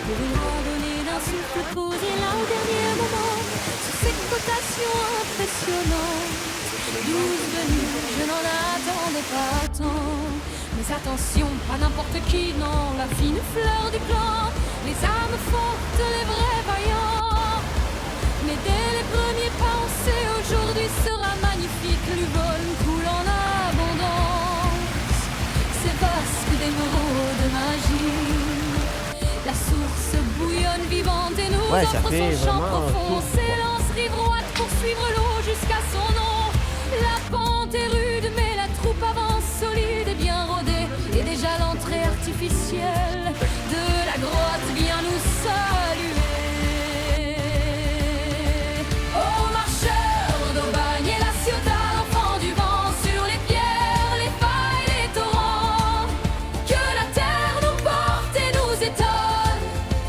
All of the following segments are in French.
Pour une randonnée d'un souffle posé là au dernier moment, sous ces cotations impressionnantes. 12 venues, je n'en attendais pas tant. Mais attention, pas n'importe qui, non, la fine fleur du clan, les âmes fortes, les vrais vaillants. Mais dès les premiers pas, on sait aujourd'hui sera magnifique, l'Uvonne coule en abondance. C'est vasque d'émeraude de magie. La source bouillonne vivante et nous offre son chant profond. S'élance rive droite pour suivre l'eau jusqu'à son nom. La pente est rude mais la troupe avance solide et bien rodée. Et déjà l'entrée artificielle de la grotte vient nous saluer. Oh marcheurs d'Aubagne et la Ciotat, l'enfant du vent, sur les pierres, les failles, les torrents, que la terre nous porte et nous étonne,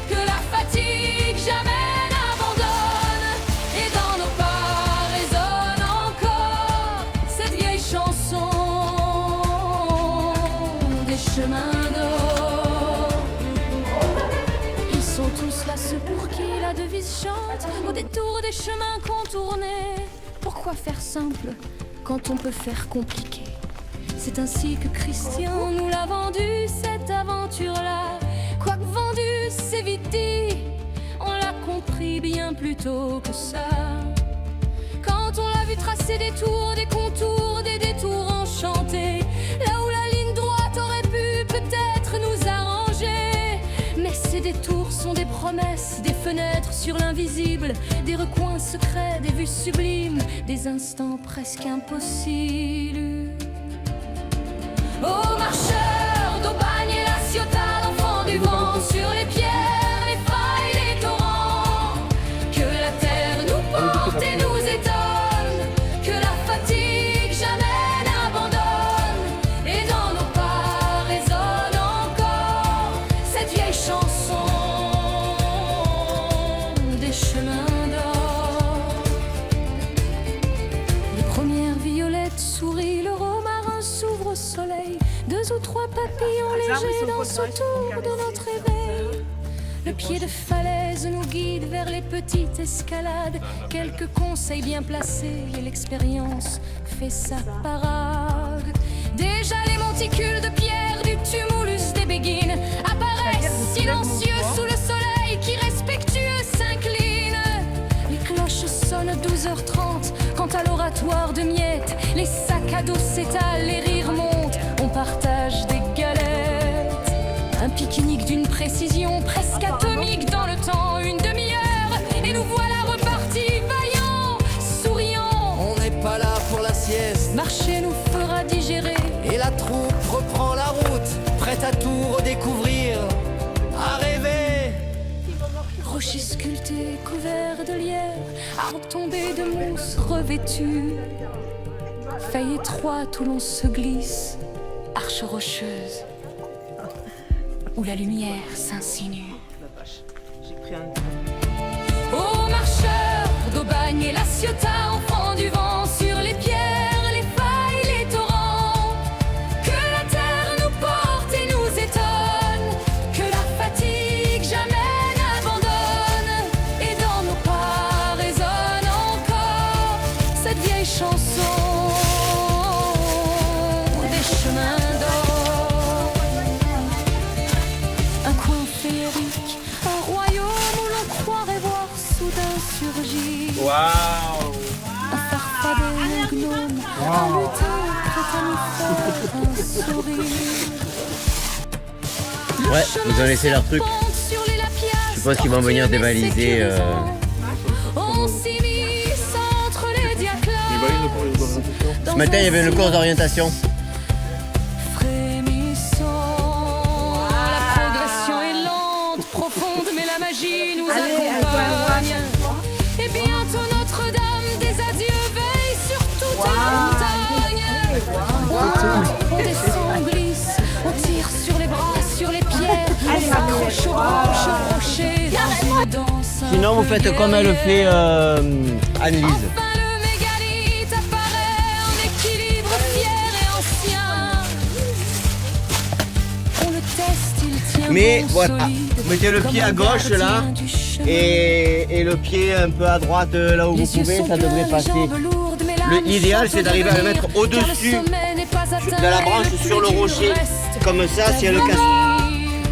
que la fatigue jamais n'abandonne, et dans nos pas résonne encore cette vieille chanson des chemins d'or. Ils sont tous là, ceux pour qui la devise chante au détour des chemins contournés. Pourquoi faire simple quand on peut faire compliqué? C'est ainsi que Christian nous l'a vendu, cette aventure-là. Quoique vendu, c'est vite dit, on l'a compris bien plus tôt que ça. Quand on l'a vu tracer des tours, des contours, des détours enchantés, là où la ligne droite aurait pu peut-être nous arranger. Mais ces détours sont des promesses, des fenêtres sur l'invisible, des recoins secrets, des vues sublimes, des instants presque impossibles. Oh marcheurs d'Aubagne et la Ciotat, l'enfant du vent, sur les pierres, les failles, les torrents, que la terre nous porte et nous étonne, que la fatigue jamais n'abandonne, et dans nos pas résonne encore cette vieille chanson des chemins d'or. Les premières violettes sourient, le romarin s'ouvre au soleil, 2 ou 3 papillons légers dansent autour de notre éveil. Le pied de falaise nous guide vers les petites escalades, quelques conseils bien placés et l'expérience fait sa parade. Déjà les monticules de pierre du tumulus des Béguines apparaissent silencieux sous le soleil qui respectueux s'incline. Les cloches sonnent 12h30 quand à l'oratoire de miettes les sacs à dos s'étalent, les rires montent, on partage des galettes. Un pique-nique d'une précision presque atomique dans le temps, une demi-heure et nous voilà repartis vaillants, souriants. On n'est pas là pour la sieste, Marcher nous fera digérer. et la troupe reprend la route, prête à tout redécouvrir, à rêver. Rochers sculptés, couverts de lierre, arbres tombés de mousse revêtus, faille étroite où l'on se glisse, arche rocheuse où la lumière s'insinue. Ô marcheurs d'Aubagne et la Ciotat, enfants du vent, sur les pierres, les failles, les torrents, que la terre nous porte et nous étonne, que la fatigue jamais n'abandonne, et dans nos pas résonne encore cette vieille chanson des chemins d'or. Un coin féerique, un royaume où l'on croirait voir soudain surgir Waouh! un farfadet, un gnome, un lutin prêt à nous faire un sourire. Ouais, ils ont laissé leur truc. Je suppose qu'ils vont venir dévaliser. On s'immisce entre les diaclates. Ce matin, il y avait une course d'orientation. Frémissant, la progression est lente, profonde, mais la magie nous accompagne. Et bientôt Notre-Dame des adieux veille sur toute la montagne. On descend, on glisse, on tire sur les bras, sur les pierres, on s'accroche aux branches, aux rochers, dans une danse. Sinon, vous faites comme elle fait Anne-Lise. Enfin le mégalithe apparaît en équilibre fier et en Mais voilà, vous mettez le pied à gauche là et le pied un peu à droite là où vous pouvez, ça devrait passer. L'idéal c'est d'arriver à le mettre au-dessus de la branche sur le rocher. Comme ça, si elle le casse.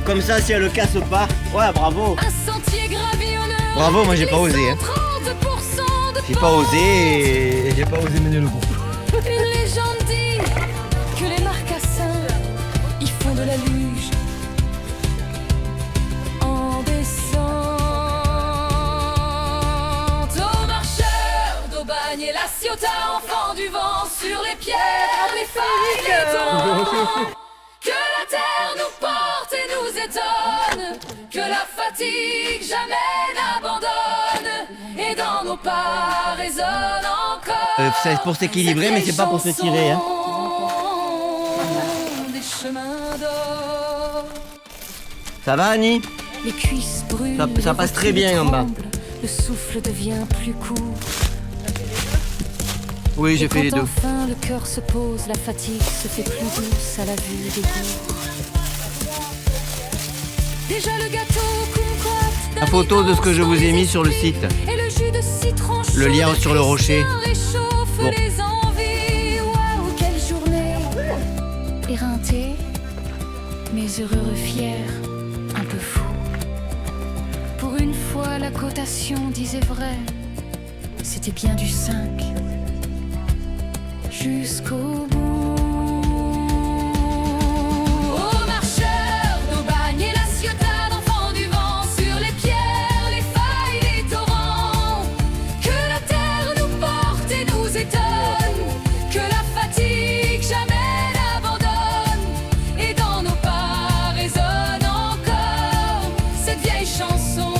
Comme ça, si elle le casse pas. Ouais, bravo. Bravo, moi j'ai pas osé. Hein. J'ai pas osé mener le groupe. Une légende dit que les marcassins, ils font de la luge en descente. Aux marcheurs d'Aubagne et la Ciotat, enfants du vent, sur les pierres, les failles, les torrents. Que la terre nous porte et nous étonne, que la fatigue jamais n'abandonne, et dans nos pas résonne encore. C'est pour s'équilibrer, mais c'est pas pour se tirer. Hein. Des chemins d'or. Ça va, Annie? Les cuisses brûlent, ça passe très bien en bas. Le souffle devient plus court. Oui, j'ai fait les deux. Enfin, le cœur se pose, la fatigue se fait plus douce à la vue des goûts. Déjà le gâteau concocte. La photo de ce que je vous ai mis sur le site. Et le jus de citron chaud, le lien sur le rocher. Réchauffe Bon. les envies. Waouh, quelle journée. Éreinté, mais heureux, fier, un peu fou. Pour une fois, la cotation disait vrai. C'était bien du 5. Jusqu'au bout. Aux marcheurs d'Aubagne et la Ciotat, d'enfants du vent, sur les pierres, les failles, les torrents. Que la terre nous porte et nous étonne, que la fatigue jamais n'abandonne, et dans nos pas résonne encore cette vieille chanson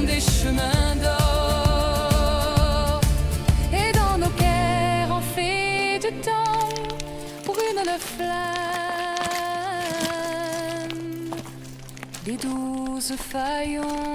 des chemins d'or. Et dans nos cœurs on fait du temps brûle le flamme des 12 faillons.